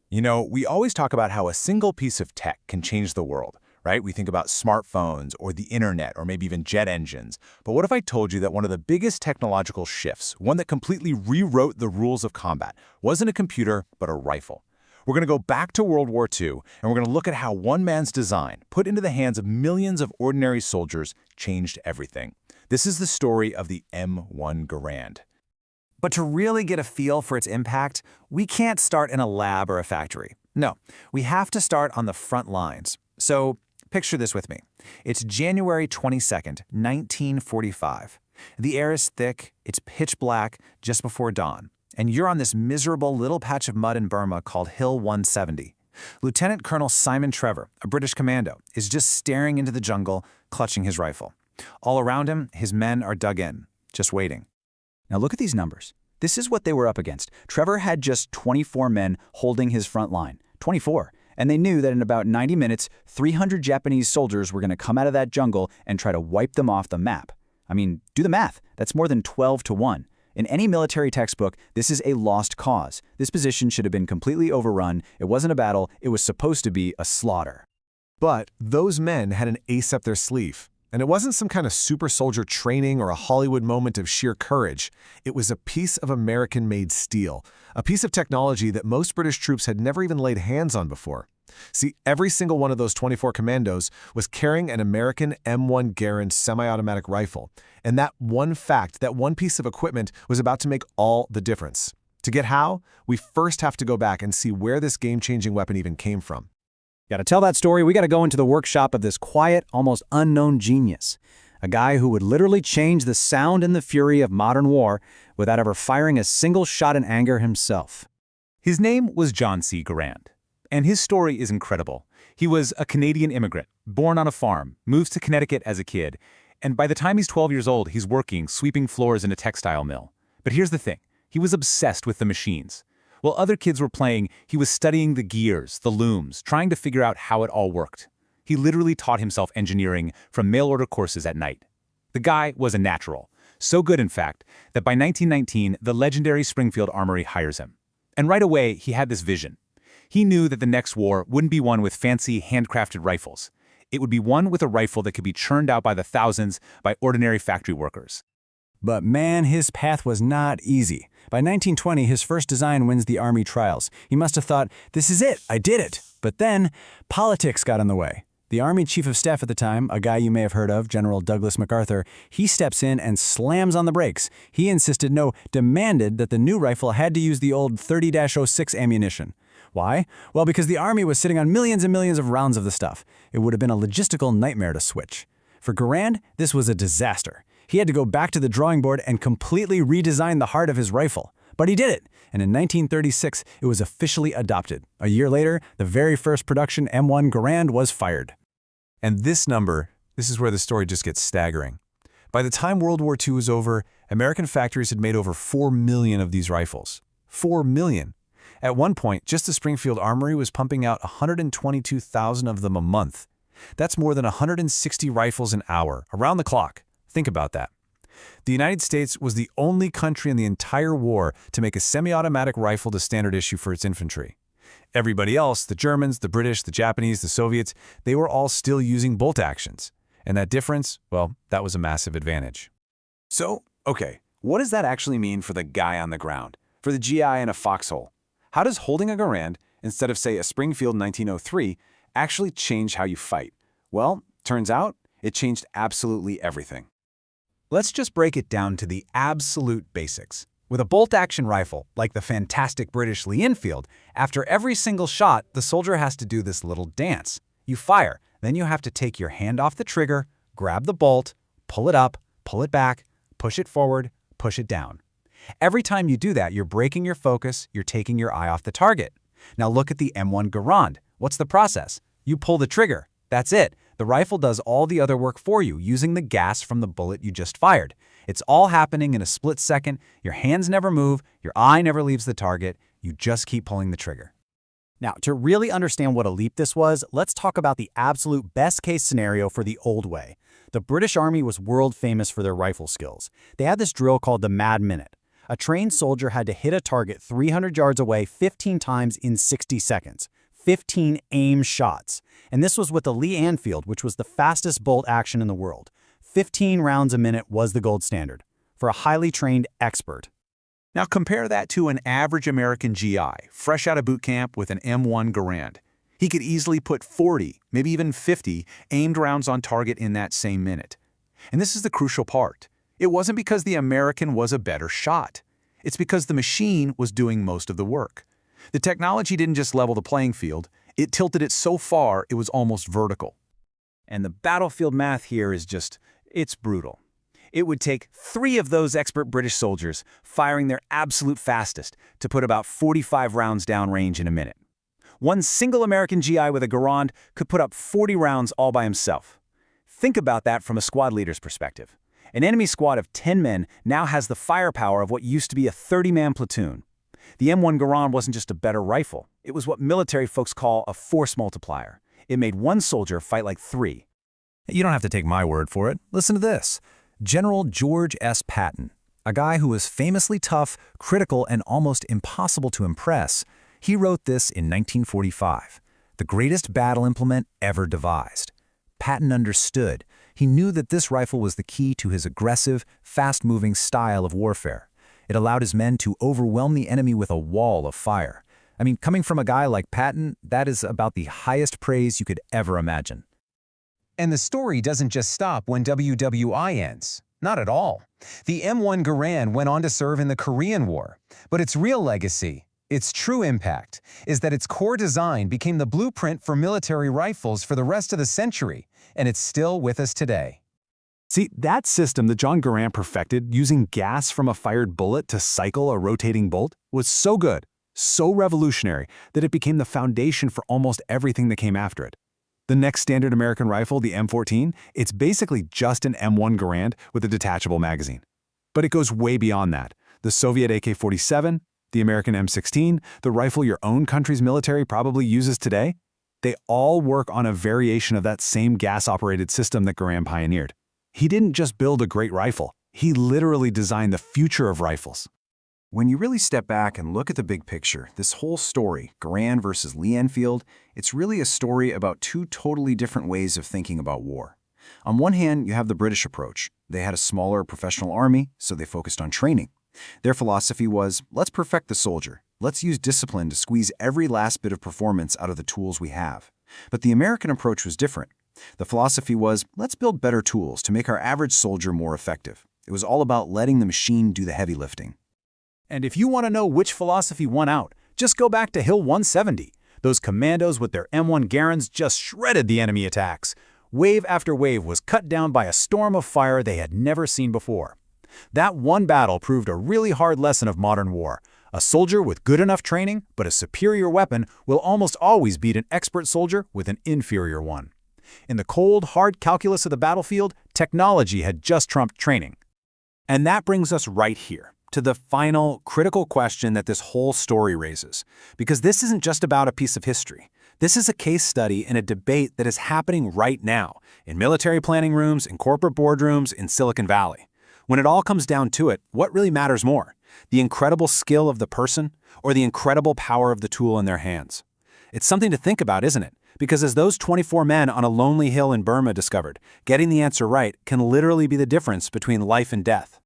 You know, we always talk about how a single piece of tech can change the world, right? We think about smartphones or the internet or maybe even jet engines. But what if I told you that one of the biggest technological shifts, one that completely rewrote the rules of combat, wasn't a computer, but a rifle? We're going to go back to World War II, and we're going to look at how one man's design, put into the hands of millions of ordinary soldiers, changed everything. This is the story of the M1 Garand. But to really get a feel for its impact, we can't start in a lab or a factory. No, we have to start on the front lines. So picture this with me. It's January 22nd, 1945. The air is thick, it's pitch black, just before dawn, and you're on this miserable little patch of mud in Burma called Hill 170. Lieutenant Colonel Simon Trevor, a British commando, is just staring into the jungle, clutching his rifle. All around him, his men are dug in, just waiting. Now look at these numbers. This is what they were up against. Trevor had just 24 men holding his front line. 24. And they knew that in about 90 minutes, 300 Japanese soldiers were going to come out of that jungle and try to wipe them off the map. I mean, do the math. That's more than 12 to 1. In any military textbook, this is a lost cause. This position should have been completely overrun. It wasn't a battle. It was supposed to be a slaughter. But those men had an ace up their sleeve. And it wasn't some kind of super soldier training or a Hollywood moment of sheer courage. It was a piece of American-made steel, a piece of technology that most British troops had never even laid hands on before. See, every single one of those 24 commandos was carrying an American M1 Garand semi-automatic rifle. And that one fact, that one piece of equipment was about to make all the difference. To get how, we first have to go back and see where this game-changing weapon even came from. To tell that story, we got to go into the workshop of this quiet, almost unknown genius. A guy who would literally change the sound and the fury of modern war without ever firing a single shot in anger himself. His name was John C. Garand, and his story is incredible. He was a Canadian immigrant, born on a farm, moves to Connecticut as a kid, and by the time he's 12 years old, he's working, sweeping floors in a textile mill. But here's the thing, he was obsessed with the machines. While other kids were playing, he was studying the gears, the looms, trying to figure out how it all worked. He literally taught himself engineering from mail-order courses at night. The guy was a natural. So good, in fact, that by 1919, the legendary Springfield Armory hires him. And right away, he had this vision. He knew that the next war wouldn't be one with fancy, handcrafted rifles. It would be one with a rifle that could be churned out by the thousands by ordinary factory workers. But man, his path was not easy. By 1920, his first design wins the Army trials. He must have thought, this is it, I did it. But then, politics got in the way. The Army Chief of Staff at the time, a guy you may have heard of, General Douglas MacArthur, he steps in and slams on the brakes. He insisted, no, demanded that the new rifle had to use the old 30-06 ammunition. Why? Well, because the Army was sitting on millions and millions of rounds of the stuff. It would have been a logistical nightmare to switch. For Garand, this was a disaster. He had to go back to the drawing board and completely redesign the heart of his rifle. But he did it, and in 1936, it was officially adopted. A year later, the very first production M1 Garand was fired. And this number, this is where the story just gets staggering. By the time World War II was over, American factories had made over 4 million of these rifles. 4 million. At one point, just the Springfield Armory was pumping out 122,000 of them a month. That's more than 160 rifles an hour, around the clock. Think about that. The United States was the only country in the entire war to make a semi-automatic rifle to standard issue for its infantry. Everybody else, the Germans, the British, the Japanese, the Soviets, they were all still using bolt actions. And that difference, well, that was a massive advantage. So, okay, what does that actually mean for the guy on the ground, for the GI in a foxhole? How does holding a Garand, instead of, say, a Springfield 1903, actually change how you fight? Well, turns out, it changed absolutely everything. Let's just break it down to the absolute basics. With a bolt-action rifle, like the fantastic British Lee-Enfield, after every single shot, the soldier has to do this little dance. You fire, then you have to take your hand off the trigger, grab the bolt, pull it up, pull it back, push it forward, push it down. Every time you do that, you're breaking your focus, you're taking your eye off the target. Now look at the M1 Garand. What's the process? You pull the trigger. That's it. The rifle does all the other work for you, using the gas from the bullet you just fired. It's all happening in a split second. Your hands never move, your eye never leaves the target. You just keep pulling the trigger. Now, to really understand what a leap this was, let's talk about the absolute best-case scenario for the old way. The British Army was world famous for their rifle skills. They had this drill called the Mad Minute. A trained soldier had to hit a target 300 yards away 15 times in 60 seconds. 15 aim shots. And this was with the Lee-Enfield, which was the fastest bolt action in the world. 15 rounds a minute was the gold standard for a highly trained expert. Now compare that to an average American GI, fresh out of boot camp with an M1 Garand. He could easily put 40, maybe even 50, aimed rounds on target in that same minute. And this is the crucial part. It wasn't because the American was a better shot. It's because the machine was doing most of the work. The technology didn't just level the playing field, it tilted it so far it was almost vertical. And the battlefield math here is it's brutal. It would take 3 of those expert British soldiers firing their absolute fastest to put about 45 rounds downrange in a minute. One single American GI with a Garand could put up 40 rounds all by himself. Think about that from a squad leader's perspective. An enemy squad of 10 men now has the firepower of what used to be a 30-man platoon. The M1 Garand wasn't just a better rifle. It was what military folks call a force multiplier. It made one soldier fight like 3. You don't have to take my word for it. Listen to this. General George S. Patton, a guy who was famously tough, critical, and almost impossible to impress, he wrote this in 1945, the greatest battle implement ever devised. Patton understood. He knew that this rifle was the key to his aggressive, fast-moving style of warfare. It allowed his men to overwhelm the enemy with a wall of fire. I mean, coming from a guy like Patton, that is about the highest praise you could ever imagine. And the story doesn't just stop when WWII ends. Not at all. The M1 Garand went on to serve in the Korean War, but its real legacy, its true impact, is that its core design became the blueprint for military rifles for the rest of the century, and it's still with us today. See, that system that John Garand perfected, using gas from a fired bullet to cycle a rotating bolt, was so good, so revolutionary, that it became the foundation for almost everything that came after it. The next standard American rifle, the M14, it's basically just an M1 Garand with a detachable magazine. But it goes way beyond that. The Soviet AK-47, the American M16, the rifle your own country's military probably uses today, they all work on a variation of that same gas-operated system that Garand pioneered. He didn't just build a great rifle, he literally designed the future of rifles. When you really step back and look at the big picture, this whole story, Garand versus Lee-Enfield, it's really a story about 2 totally different ways of thinking about war. On one hand, you have the British approach. They had a smaller professional army, so they focused on training. Their philosophy was, let's perfect the soldier. Let's use discipline to squeeze every last bit of performance out of the tools we have. But the American approach was different. The philosophy was, let's build better tools to make our average soldier more effective. It was all about letting the machine do the heavy lifting. And if you want to know which philosophy won out, just go back to Hill 170. Those commandos with their M1 Garands just shredded the enemy attacks. Wave after wave was cut down by a storm of fire they had never seen before. That one battle proved a really hard lesson of modern war. A soldier with good enough training, but a superior weapon, will almost always beat an expert soldier with an inferior one. In the cold, hard calculus of the battlefield, technology had just trumped training. And that brings us right here, to the final, critical question that this whole story raises. Because this isn't just about a piece of history. This is a case study and a debate that is happening right now, in military planning rooms, in corporate boardrooms, in Silicon Valley. When it all comes down to it, what really matters more? The incredible skill of the person, or the incredible power of the tool in their hands? It's something to think about, isn't it? Because as those 24 men on a lonely hill in Burma discovered, getting the answer right can literally be the difference between life and death.